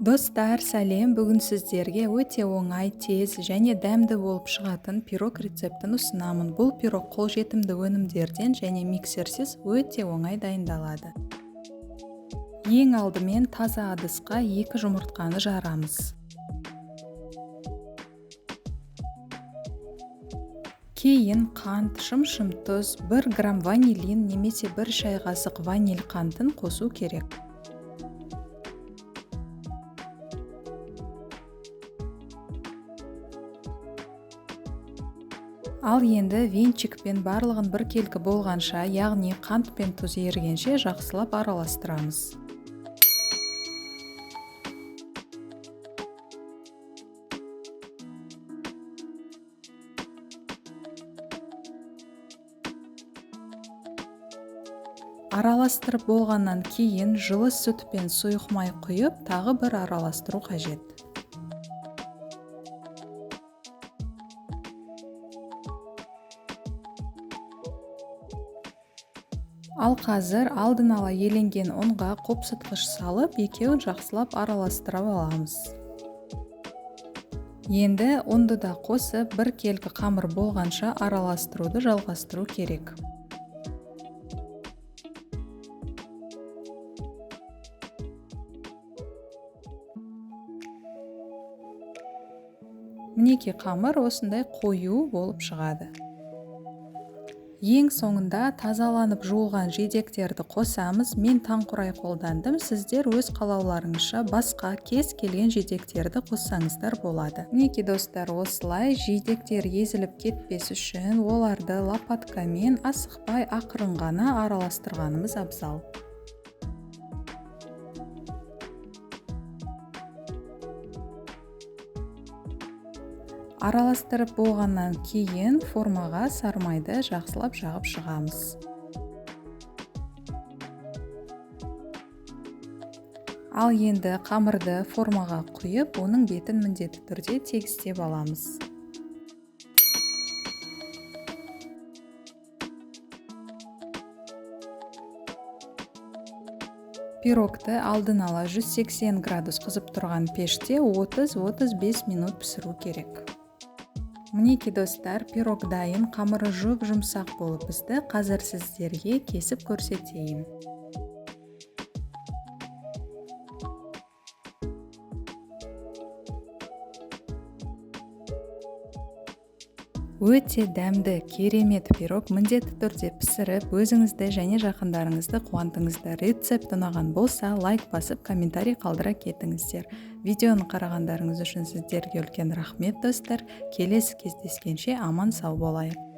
Достар, сәлем! Бүгін сіздерге өте оңай, тез және дәмді болып шығатын пирог рецептін ұсынамын. Бұл пирог қолжетімді өнімдерден және миксерсіз өте оңай дайындалады. Ең алдымен таза ыдысқа 2 жұмыртқаны жарамыз. Кейін қант, шым тұз, 1 грамм ванилин немесе 1 шай қасық ваниль қантын қосу керек. Ал енді венчикпен барлығын біркелкі болғанша, яғни қант пен тұз ерігенше жақсылап араластырамыз. Араластырып болғаннан кейін жылы сүт пен сұйық май құйып, тағы бір араластыру қажет. Ал қазір алдын ала еленген ұнға қопсытқыш салып, екеуін жақсылап араластырып аламыз. Енді ұнды да қосып, біркелкі қамыр болғанша араластыруды жалғастыру керек. Мінекей қамыр осындай қою болып шығады. Ең соңында тазаланып жуылған жидектерді қосамыз. Мен таңқурай қолдандым. Сіздер өз қалауларыңызша басқа кез келген жидектерді қоссаңыздар болады. Мінекей достар, осылай жидектер езіліп кетпес үшін оларды лопаткамен асықпай ақырын ғана араластырғанымыз абзал. Араластырып болғаннан кейін формаға сармайды жақсылап жағып шығамыз. Ал енді қамырды формаға құйып, оның бетін міндетті түрде тегістеп аламыз. Пирогты алдын ала 180 градус қызып тұрған пеште 30-35 минут пісіру керек. Мінекей достар, пирог дайын, қамыры жұмсақ болып пісті. Қазір сіздерге кесіп көрсетейін. Өте дәмді, керемет пирог. Міндетті түрде пісіріп, өзіңізді және жақындарыңызды қуантыңыздар. Рецепт ұнаған болса, лайк басып, комментарий қалдыра кетіңіздер. Видеоны қарағандарыңыз үшін сіздерге үлкен рахмет достар. Келесі кездескенше аман сау болайық.